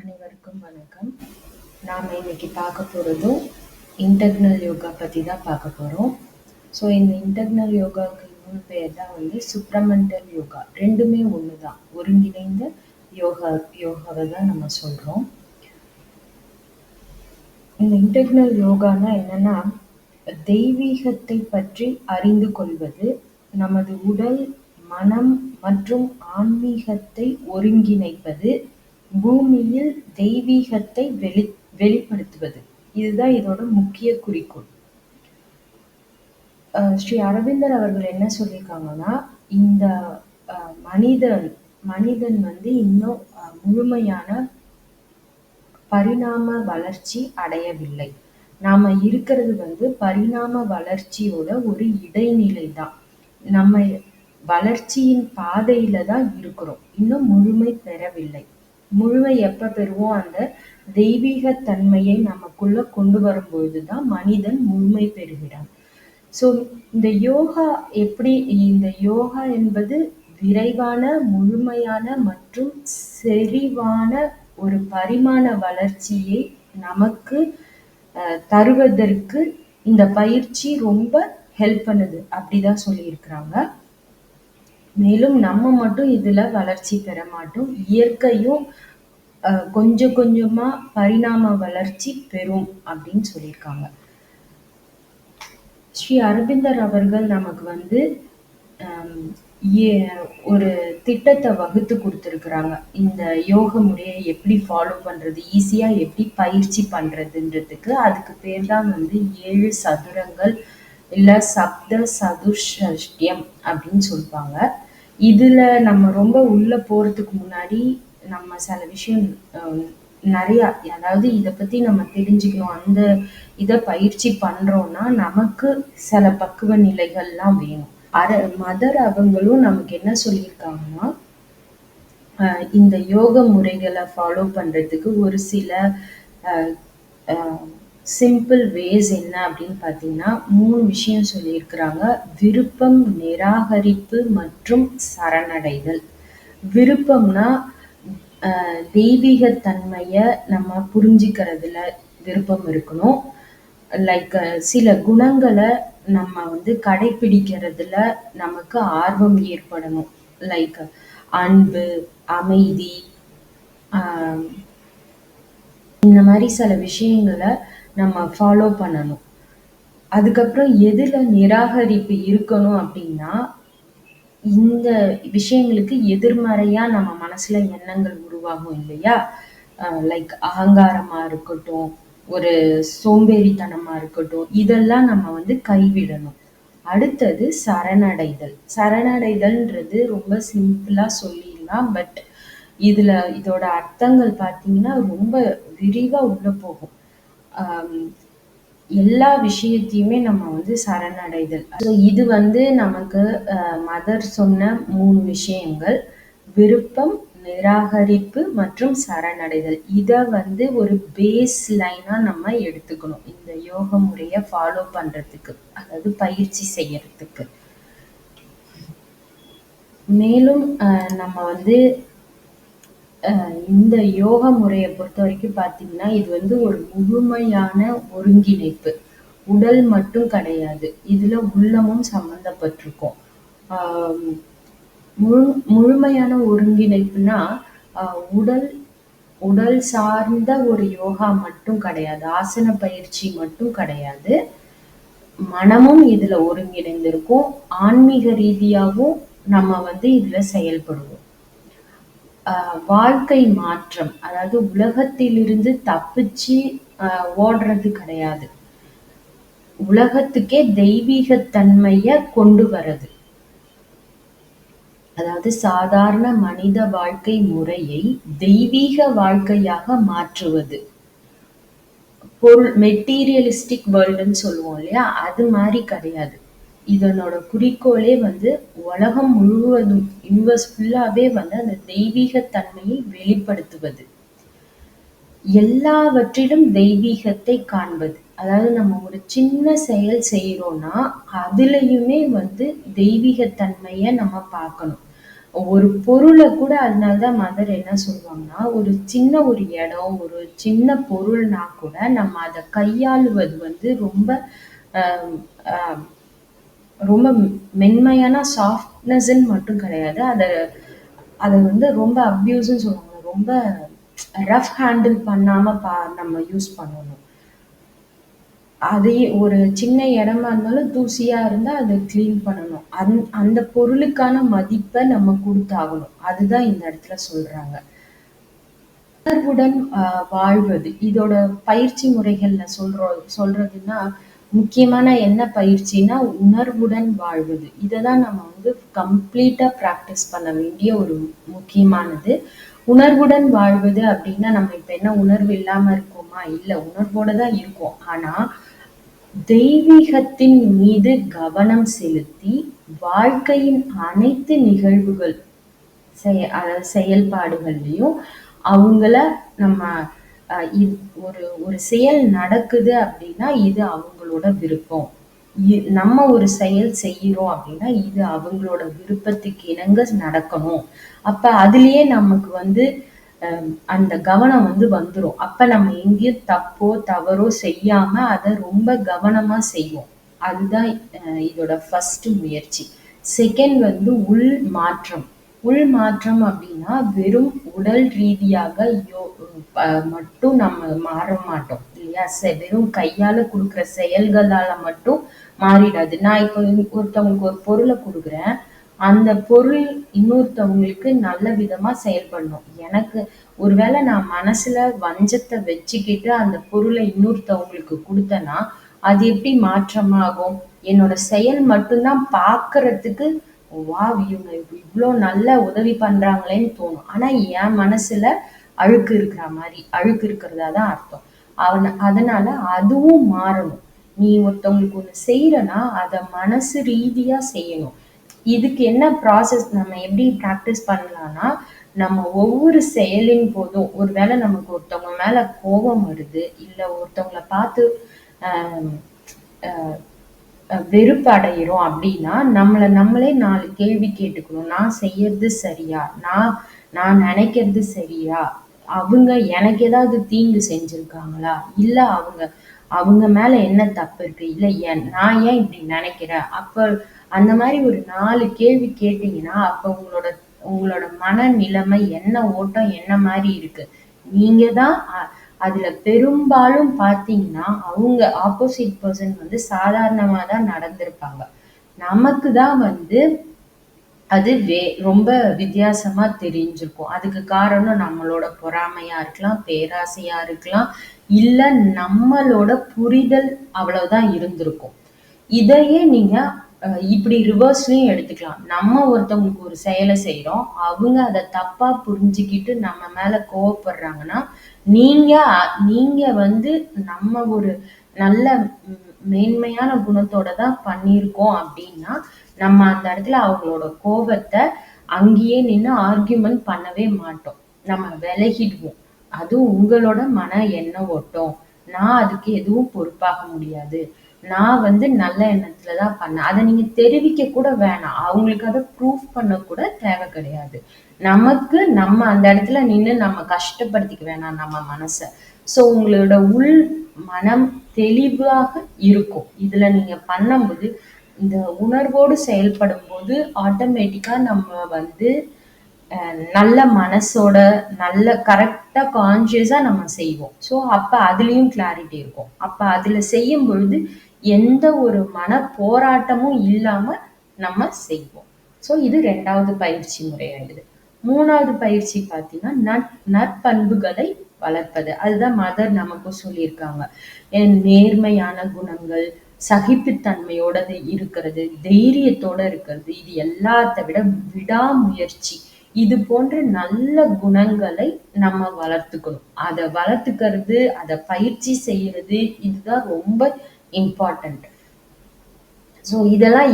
அனைவருக்கும் வணக்கம். நாம இன்னைக்கு பார்க்க போறதும் இன்டெக்ரல் யோகா பத்தி தான் பார்க்க போறோம். ஸோ இந்த இன்டெக்ரல் யோகாவுக்கு இன்னொரு பேர் தான் சுப்ரமண்டல் யோகா. ரெண்டுமே ஒன்று தான், ஒருங்கிணைந்த யோகாவை தான் நம்ம சொல்றோம். இந்த இன்டெக்ரல் யோகானா என்னன்னா, தெய்வீகத்தை பற்றி அறிந்து கொள்வது, நமது உடல், மனம் மற்றும் ஆன்மீகத்தை ஒருங்கிணைப்பது, பூமியில் தெய்வீகத்தை வெளிப்படுத்துவது. இதுதான் இதோட முக்கிய குறிக்கோள். ஸ்ரீ அரவிந்தர் அவர்கள் என்ன சொல்லியிருக்காங்கன்னா, இந்த மனிதன் இன்னும் முழுமையான பரிணாம வளர்ச்சி அடையவில்லை. நாம இருக்கிறது பரிணாம வளர்ச்சியோட ஒரு இடைநிலை தான். நம்ம வளர்ச்சியின் பாதையில தான் இருக்கிறோம், இன்னும் முழுமை பெறவில்லை. முழுமை எப்ப பெறுவோம்? அந்த தெய்வீக தன்மையை நமக்குள்ள கொண்டு வரும்பொழுதுதான் மனிதன் முழுமை பெறுகிறான். ஸோ இந்த யோகா என்பது விரைவான, முழுமையான மற்றும் செறிவான ஒரு பரிமாண வளர்ச்சியை நமக்கு தருவதற்கு இந்த பயிற்சி ரொம்ப ஹெல்ப் பண்ணுது அப்படிதான் சொல்லியிருக்கிறாங்க. மேலும் நம்ம மட்டும் இதுல வளர்ச்சி பெற மாட்டோம், இயற்கையும் கொஞ்சம் கொஞ்சமா பரிணாம வளர்ச்சி பெறும் அப்படின்னு சொல்லியிருக்காங்க. ஸ்ரீ அரவிந்தர் அவர்கள் நமக்கு ஒரு திட்டத்தை வகுத்து கொடுத்துருக்குறாங்க. இந்த யோக முறையை எப்படி ஃபாலோ பண்றது, ஈஸியா எப்படி பயிற்சி பண்றதுன்றதுக்கு. அதுக்கு பேர் தான் 7 சதுரங்கள் இல்ல சப்த சதுஷ்டியம் அப்படின்னு சொல்லுவாங்க. இதுல நம்ம ரொம்ப உள்ள போறதுக்கு முன்னாடி நம்ம சில விஷயம் நிறைய, அதாவது இதை பத்தி நம்ம தெரிஞ்சுக்கணும். அந்த இதை பயிற்சி பண்றோம்னா நமக்கு சில பக்குவ நிலைகள்லாம் வேணும். மதர் அவங்களும் நமக்கு என்ன சொல்லியிருக்காங்கன்னா, இந்த யோக முறைகளை ஃபாலோ பண்றதுக்கு ஒரு சில சிம்பிள் வேஸ் என்ன அப்படின்னு பார்த்தீங்கன்னா 3 விஷயம் சொல்லியிருக்கிறாங்க. விருப்பம், நிராகரிப்பு மற்றும் சரணடைதல். விருப்பம்னா தெய்வீகத்தன்மைய நம்ம புரிஞ்சுக்கிறதுல விருப்பம் இருக்கணும். லைக் சில குணங்களை நம்ம கடைபிடிக்கிறதுல நமக்கு ஆர்வம் ஏற்படணும். லைக் அன்பு, அமைதி, இந்த மாதிரி சில விஷயங்களை நம்ம ஃபாலோ பண்ணணும். அதுக்கப்புறம் எதுல நிராகரிப்பு இருக்கணும் அப்படின்னா, இந்த விஷயங்களுக்கு எதிர்மறையா நம்ம மனசுல எண்ணங்கள் உருவாகும் இல்லையா? லைக் அகங்காரமா இருக்கட்டும், ஒரு சோம்பேறித்தனமா இருக்கட்டும், இதெல்லாம் நம்ம கைவிடணும். அடுத்தது சரணடைதல். சரணடைதல்ன்றது ரொம்ப சிம்பிளா சொல்லிடலாம், பட் இதோட அர்த்தங்கள் பார்த்தீங்கன்னா ரொம்ப விரிவா உள்ள போகும். எல்லா விஷயத்தையுமே நம்ம சரணடைதல். இது நமக்கு மதர் சொன்ன 3 விஷயங்கள்: விருப்பம், நிராகரிப்பு மற்றும் சரணடைதல். இதை ஒரு பேஸ் லைனா நம்ம எடுத்துக்கணும் இந்த யோக முறையை ஃபாலோ பண்றதுக்கு, அதாவது பயிற்சி செய்யறதுக்கு. மேலும் நம்ம இந்த யோக முறையை பொறுத்த வரைக்கும் பார்த்தீங்கன்னா, இது ஒரு முழுமையான ஒருங்கிணைப்பு. உடல் மட்டும் கிடையாது, இதுல உள்ளமும் சம்பந்தப்பட்டிருக்கும். முழுமையான ஒருங்கிணைப்புனா உடல் சார்ந்த ஒரு யோகா மட்டும் கிடையாது, ஆசன பயிற்சி மட்டும் கிடையாது, மனமும் இதுல ஒருங்கிணைந்திருக்கும். ஆன்மீக ரீதியாகவும் நம்ம இதுல செயல்படுவோம். வாழ்க்கை மாற்றம், அதாவது உலகத்திலிருந்து தப்பிச்சு ஓடுறது கிடையாது, உலகத்துக்கே தெய்வீகத்தன்மைய கொண்டு வர்றது. அதாவது சாதாரண மனித வாழ்க்கை முறையை தெய்வீக வாழ்க்கையாக மாற்றுவது. மெட்டீரியலிஸ்டிக் வேர்ல்டுன்னு சொல்லுவோம் இல்லையா, அது மாதிரி கிடையாது. இதனோட குறிக்கோளே உலகம் முழுவதும், யூனிவர்ஸ் ஃபுல்லாவே அந்த தெய்வீகத்தன்மையை வெளிப்படுத்துவது, எல்லாவற்றிலும் தெய்வீகத்தை காண்பது. அதாவது நம்ம ஒரு சின்ன செயல் செய்யறோம்னா அதுலயுமே தெய்வீகத்தன்மைய நம்ம பார்க்கணும். ஒரு பொருளை கூட அதனாலதான் மதர் என்ன சொல்லுவாங்கன்னா, ஒரு சின்ன ஒரு இடம், ஒரு சின்ன பொருள்னா கூட நம்ம அதை கையாளுவது வந்து ரொம்ப ஆஹ் ஆஹ் ரொம்ப மென்மையான சாஃப்ட்னஸ்ன்னு மட்டும் கிடையாது. அதை வந்து ரொம்ப அப்யூஸ்ன்னு சொல்லுவாங்க. ரொம்ப ரஃப் ஹேண்டில் பண்ணாம நம்ம யூஸ் பண்ணணும். அதையே ஒரு சின்ன இடமா இருந்தாலும் தூசியா இருந்தா அதை கிளீன் பண்ணணும். அந்த பொருளுக்கான மதிப்பை நம்ம கொடுத்தாகணும். அதுதான் இந்த இடத்துல சொல்றாங்க. உணர்வுடன் வாழ்வது. இதோட பயிற்சி முறைகள்ல சொல்றதுன்னா, முக்கியமான என்ன பயிற்சின்னா, உணர்வுடன் வாழ்வது. இததான் நம்ம வந்து கம்ப்ளீட்டா பிராக்டிஸ் பண்ண வேண்டிய ஒரு முக்கியமானது. உணர்வுடன் வாழ்வது அப்படின்னா, நம்ம இப்ப என்ன உணர்வு இல்லாம இருக்கோமா? இல்ல, உணர்வோட தான் இருக்கோம். ஆனா, தெய்வீகத்தின் மீது கவனம் செலுத்தி, வாழ்க்கையின் அனைத்து நிகழ்வுகள் அதாவது செயல்பாடுகள்லயும் அவங்கள நம்ம ஒரு ஒரு செயல் நடக்குது அப்படின்னா இது அவங்களோட விருப்பம். நம்ம ஒரு செயல் செய்யறோம் அப்படின்னா இது அவங்களோட விருப்பத்துக்கு இணங்க நடக்கணும். அப்ப அதுலயே நமக்கு வந்து அந்த கவனம் வந்து வந்துரும். அப்ப நம்ம எங்கேயும் தப்போ தவறோ செய்யாம அதை ரொம்ப கவனமா செய்வோம். அதுதான் இதோட ஃபர்ஸ்ட் முயற்சி. செகண்ட் வந்து உள் மாற்றம். உள் மாற்றம் அப்படின்னா வெறும் உடல் ரீதியாக மட்டும் நம்ம மாற மாட்டோம் இல்லையா? வெறும் கையால கொடுக்குற செயல்களால மட்டும் மாறிடாது. நான் இப்போ ஒருத்தவங்களுக்கு ஒரு பொருளை கொடுக்குறேன். அந்த பொருள் இன்னொருத்தவங்களுக்கு நல்ல விதமா செயல்படணும். எனக்கு ஒருவேளை நான் மனசுல வஞ்சத்தை வச்சுக்கிட்டு அந்த பொருளை இன்னொருத்தவங்களுக்கு கொடுத்தேன்னா அது எப்படி மாற்றமாகும்? என்னோட செயல் மட்டும்தான் பார்க்கறதுக்கு வாவ், இவங்க இவ்வளோ நல்ல உதவி பண்றாங்களேன்னு தோணும். ஆனா என் மனசுல அழுக்கு இருக்கிறதா தான் அர்த்தம். அதனால அதுவும் மாறணும். நீ ஒருத்தவங்களுக்கு ஒண்ணு செய்யறனா அதை மனசு ரீதியா செய்யணும். இதுக்கு என்ன ப்ராசஸ் நம்ம எப்படி ப்ராக்டிஸ் பண்ணலாம்னா, நம்ம ஒவ்வொரு செயலின் போதும் ஒருவேளை நமக்கு ஒருத்தவங்க மேல கோபம் வருது, இல்ல ஒருத்தவங்கள பார்த்து ஆஹ் ஆஹ் வெறுப்பு அடையிறோம் அப்படின்னா நம்மளே 4 கேள்வி கேட்டுக்கணும். நான் செய்யறது சரியா? நான் நினைக்கிறது சரியா? அவங்க எனக்கு ஏதாவது தீங்கு செஞ்சிருக்காங்களா? இல்ல அவங்க அவங்க மேல என்ன தப்பு இருக்கு? இல்ல நான் ஏன் இப்படி நினைக்கிறேன்? அப்ப அந்த மாதிரி ஒரு 4 கேள்வி கேட்டீங்கன்னா அப்ப உங்களோட உங்களோட மனநிலைமை என்ன ஓட்டம் என்ன மாதிரி இருக்கு? நீங்க தான் அதுல பெரும்பாலும் பார்த்தீங்கன்னா அவங்க ஆப்போசிட் பர்சன் வந்து சாதாரணமா தான் நடந்திருப்பாங்க. நமக்கு தான் வந்து அது ரொம்ப வித்தியாசமா தெரிஞ்சிருக்கும். அதுக்கு காரணம் நம்மளோட பொறாமையா இருக்கலாம், பேராசையா இருக்கலாம், இல்ல நம்மளோட புரிதல் அவ்வளவுதான் இருந்திருக்கும். இதையே நீங்க இப்படி ரிவர்ஸ்லயும் எடுத்துக்கலாம். நம்ம ஒருத்தவங்களுக்கு ஒரு செயலை செய்யறோம், அவங்க அதை தப்பா புரிஞ்சுக்கிட்டு நம்ம மேல கோவப்படுறாங்கன்னா நீங்க நீங்க வந்து நம்ம ஒரு நல்ல மேன்மையான குணத்தோட தான் பண்ணியிருக்கோம் அப்படின்னா நம்ம அந்த இடத்துல அவங்களோட கோபத்தை அங்கேயே நின்று ஆர்கியூமெண்ட் பண்ணவே மாட்டோம். நம்ம விலகிடுவோம். அது உங்களோட மன எண்ண ஓட்டம். நான் அதுக்கு எதுவும் பொறுப்பாக முடியாது. நான் வந்து நல்ல எண்ணத்துல தான் பண்ணேன். அதை நீங்க தெரிவிக்க கூட வேணாம். அவங்களுக்கு அதை ப்ரூஃப் பண்ண கூட தேவை கிடையாது. நமக்கு நம்ம அந்த இடத்துல நின்று நம்ம கஷ்டப்படுத்திக்க வேணாம் நம்ம மனசை. ஸோ உங்களோட உள் மனம் தெளிவாக இருக்கும். இதுல நீங்க பண்ணும்போது இந்த உணர்வோடு செயல்படும் போது ஆட்டோமேட்டிக்கா நம்ம வந்து நல்ல மனசோட நல்ல கரெக்டா கான்சியஸா நம்ம செய்வோம். ஸோ அப்ப அதுலயும் கிளாரிட்டி இருக்கும். அப்ப அதுல செய்யும் பொழுது எந்த ஒரு மன போராட்டமும் இல்லாம நம்ம செய்வோம். ஸோ இது 2வது பயிற்சி முறையாயிடுது. 3வது பயிற்சி பார்த்தீங்கன்னா நற்பண்புகளை வளர்ப்பது. அதுதான் மதர் நமக்கும் சொல்லியிருக்காங்க. நேர்மையான குணங்கள், சகிப்புத்தன்மையோட இருக்கிறது, தைரியத்தோட இருக்கிறது, இது எல்லாத்த விட விடாமுயற்சி. இது போன்ற நல்ல குணங்களை நம்ம வளர்த்துக்கணும். அதை வளர்த்துக்கிறது, அதை பயிற்சி செய்யறது, இதுதான் ரொம்ப இம்பார்ட்டன்ட். ஸோ இதெல்லாம்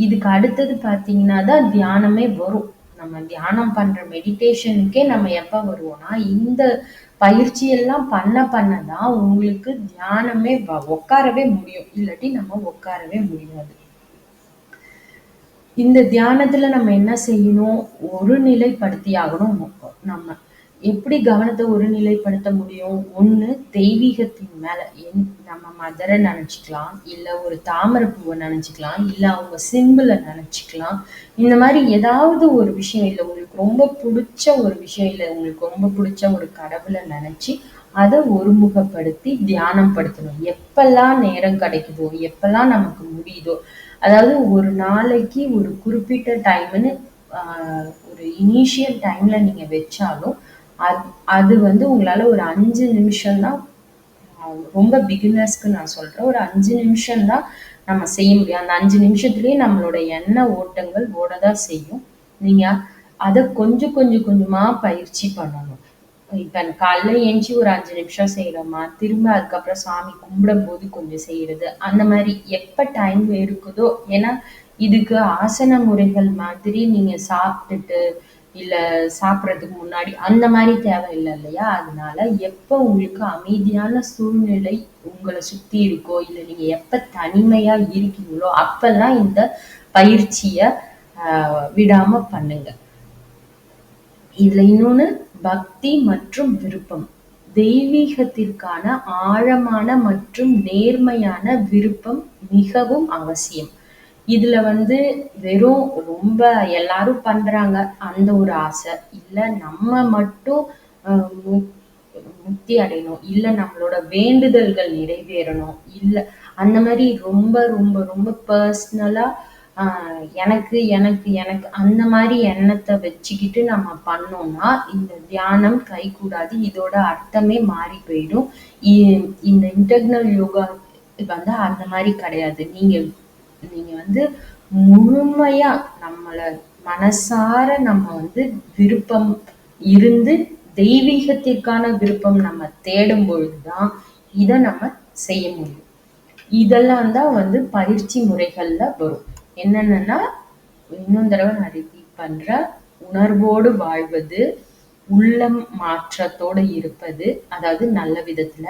இதுக்கு அடுத்தது பார்த்தீங்கன்னா தான் தியானமே வரும். நம்ம தியானம் பண்ற மெடிடேஷனுக்கே நம்ம எப்ப வருவோம்னா இந்த பயிற்சி எல்லாம் பண்ணதான் உங்களுக்கு தியானமே உட்காரவே முடியும். இல்லாட்டி நம்ம உட்காரவே முடியாது. இந்த தியானத்துல நம்ம என்ன செய்யணும்? ஒருநிலைப்படுத்தி ஆகணும். நம்ம எப்படி கவனத்த ஒருநிலைப்படுத்த முடியும்? ஒண்ணு தெய்வீகத்தின் மேல நம்ம மதர நெனச்சுக்கலாம், இல்ல ஒரு தாமரைப்பூவ நெனச்சுக்கலாம், இல்ல அவங்க சிம்பிள நெனச்சுக்கலாம். இந்த மாரி ஏதாவது ஒரு விஷயம், இல்ல உங்களுக்கு ரொம்ப புடிச்ச ஒரு விஷயம், இல்ல உங்களுக்கு ரொம்ப புடிச்ச ஒரு கடவுள நெனச்சு, அத ஒருமுகப்படுத்தி தியானம் படுத்தணும். எப்பல்லாம் நேரம் கிடைக்குதோ, எப்பல்லாம் நமக்கு முடியுதோ, அதாவது ஒரு நாளைக்கு ஒரு குறிப்பிட்ட டைம்ன்னு ஒரு இனிஷியல் டைம்ல நீங்க வச்சாலும், அது அது வந்து உங்களால ஒரு 5 நிமிஷம் தான், ரொம்ப பிகினர்ஸ்க்கு நான் சொல்றேன். ஒரு 5 நிமிஷம் தான் நம்ம செய்ய முடியும். அந்த 5 நிமிஷத்திலேயே நம்மளோட எண்ண ஓட்டங்கள் ஓடதான் செய்யும். நீங்க அத கொஞ்சம் கொஞ்சம் கொஞ்சமா பயிற்சி பண்ணணும். இப்ப காலைல எந்திச்சு ஒரு 5 நிமிஷம் செய்றோமா, திரும்ப அதுக்கப்புறம் சாமி கும்பிடும்போது கொஞ்சம் செய்றது. அந்த மாரி எப்ப டைம் இருக்குதோ, ஏன்னா இதுக்கு ஆசன முறைகள் மாதிரி நீங்க சாப்ட்டுட்டு, இல்ல சாப்பிடுறதுக்கு முன்னாடி அந்த மாரி தேவையில்ல இல்லையா? அதனால எப்ப உங்களுக்கு அமைதியான சூழ்நிலை உங்கள சுத்தி இருக்கோ, இல்ல நீங்க எப்ப தனிமையா இருக்கீங்களோ, அப்பல்லாம் இந்த பயிற்சிய விடாம பண்ணுங்க. இதுல இன்னொன்னு பக்தி மற்றும் விருப்பம். தெய்வீகத்திற்கான ஆழமான மற்றும் நேர்மையான விருப்பம் மிகவும் அவசியம். இதுல வந்து வெறும் ரொம்ப எல்லாரும் பண்றாங்க அந்த ஒரு ஆசை, இல்ல நம்ம மட்டும் மு முக்தி அடையணும், இல்ல நம்மளோட வேண்டுதல்கள் நிறைவேறணும், இல்ல அந்த மாரி ரொம்ப ரொம்ப ரொம்ப பர்சனலா எனக்கு எனக்கு எனக்கு அந்த மாரி எண்ணத்த வச்சுக்கிட்டு நம்ம பண்ணோம்னா, இந்த தியானம் கைகூடாது. இதோட அர்த்தமே மாறி போயிடும். இ இந்த இன்டெக்னல் யோகா வந்து அந்த மாரி கிடையாது. நீங்க நீங்க வந்து முழுமையா நம்மள மனசார நம்ம வந்து விருப்பம் இருந்து, தெய்வீகத்திற்கான விருப்பம் நம்ம தேடும் பொழுது தான், இத நம்ம செய்ய முடியும். இதெல்லாம் தான் வந்து பயிற்சி முறைகள்ல வரும். என்னென்னன்னா, இன்னொரு தடவ நான் ரிப்பீட் பண்றேன். உணர்வோடு வாழ்வது, உள்ளம் மாற்றத்தோட இருப்பது, அதாவது நல்ல விதத்துல.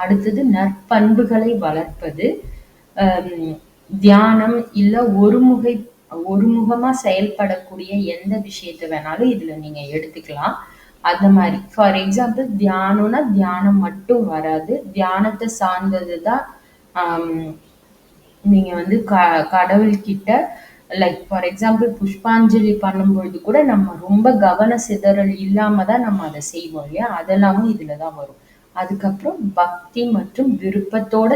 அடுத்தது நற்பண்புகளை வளர்ப்பது, தியானம் இல்ல ஒருமுகமா செயல்படக்கூடிய எந்த விஷயத்த வேணாலும் இதுல நீங்க எடுத்துக்கலாம். அந்த மாரி ஃபார் எக்ஸாம்பிள் தியானம்னா தியானம் மட்டும் வராது. தியானத்த சார்ந்ததுதான் நீங்க வந்து கடவுள்கிட்ட லைக் ஃபார் எக்ஸாம்பிள் புஷ்பாஞ்சலி பண்ணும்பொழுது கூட நம்ம ரொம்ப கவன சிதறல் இல்லாம தான் நம்ம அத செய்வோம் இல்லையா? அதெல்லாமும் இதுல தான் வரும். அதுக்கப்புறம் பக்தி மற்றும் விருப்பத்தோட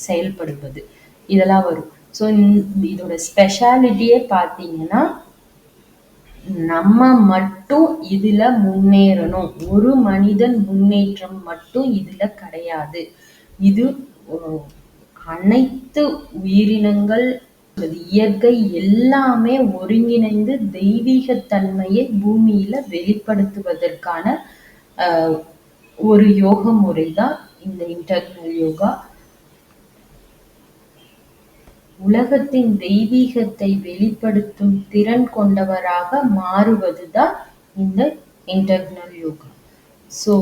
செயல்படுவது. இதெல்லாம் வரும். ஸோ இதோட ஸ்பெஷாலிட்டியே பார்த்தீங்கன்னா, நம்ம மட்டும் இதுல முன்னேறணும். ஒரு மனிதன் முன்னேற்றம் மட்டும் இதுல கிடையாது. இது அனைத்து உயிரினங்கள், இயற்கை எல்லாமே ஒருங்கிணைந்து தெய்வீகத்தன்மையை பூமியில வெளிப்படுத்துவதற்கான ஒரு யோக முறை தான் இந்த இன்டெக்ரல் யோகா. உலகத்தின் தெய்வீகத்தை வெளிப்படுத்தும் திறன் கொண்டவராக மாறுவதுதான் இந்த இன்டெக்ரல் யோகா. ஸோ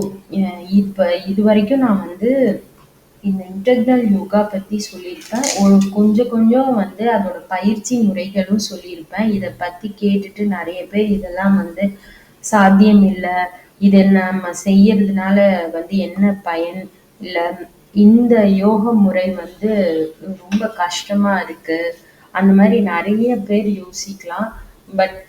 இப்ப இதுவரைக்கும் நான் வந்து இந்த இன்டெக்ரல் யோகா பத்தி சொல்லியிருப்பேன். கொஞ்சம் கொஞ்சம் வந்து அதோட பயிற்சி முறைகளும் சொல்லியிருப்பேன். இத பத்தி கேட்டுட்டு நிறைய பேர் இதெல்லாம் வந்து சாத்தியம் இல்ல, இத நம்ம செய்யறதுனால வந்து என்ன பயன், இல்ல இந்த யோக முறை வந்து ரொம்ப கஷ்டமா இருக்கு, அந்த மாதிரி நிறைய பேர் யோசிக்கலாம். பட்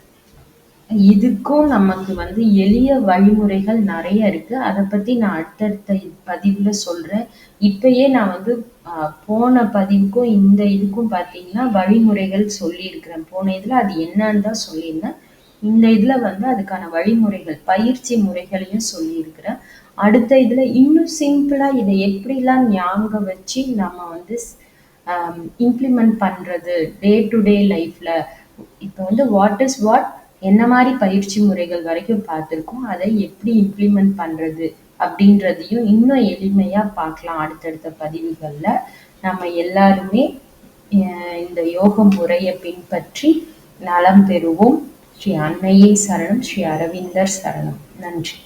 இதுக்கும் நமக்கு வந்து எளிய வழிமுறைகள் நிறைய இருக்கு. அத பத்தி நான் அடுத்தடுத்த பதிவுல சொல்றேன். இப்பயே நான் வந்து போன பதிவுக்கும் இந்த இதுக்கும் பார்த்தீங்கன்னா வழிமுறைகள் சொல்லியிருக்கிறேன். போன இதுல அது என்னன்னு தான் சொல்லியிருந்தேன். இந்த இதுல வந்து அதுக்கான வழிமுறைகள், பயிற்சி முறைகளையும் சொல்லியிருக்கிறேன். அடுத்த இதுல இன்னும் சிம்பிளா இதை எப்படிலாம் ஞாபகம் வச்சு நம்ம வந்து இம்ப்ளிமெண்ட் பண்றது டே டு டே லைஃப்ல. இப்போ வந்து வாட் இஸ் வாட், என்ன மாதிரி பயிற்சி முறைகள் வரைக்கும் பார்த்துருக்கோம், அதை எப்படி இம்ப்ளிமெண்ட் பண்றது அப்படின்றதையும் இன்னும் எளிமையா பார்க்கலாம் அடுத்தடுத்த பதிவுகள்ல. நம்ம எல்லாருமே இந்த யோக முறையை பின்பற்றி நலம் பெறுவோம். ஸ்ரீ அன்னையே சரணம், ஸ்ரீ அரவிந்தர் சரணம். நன்றி.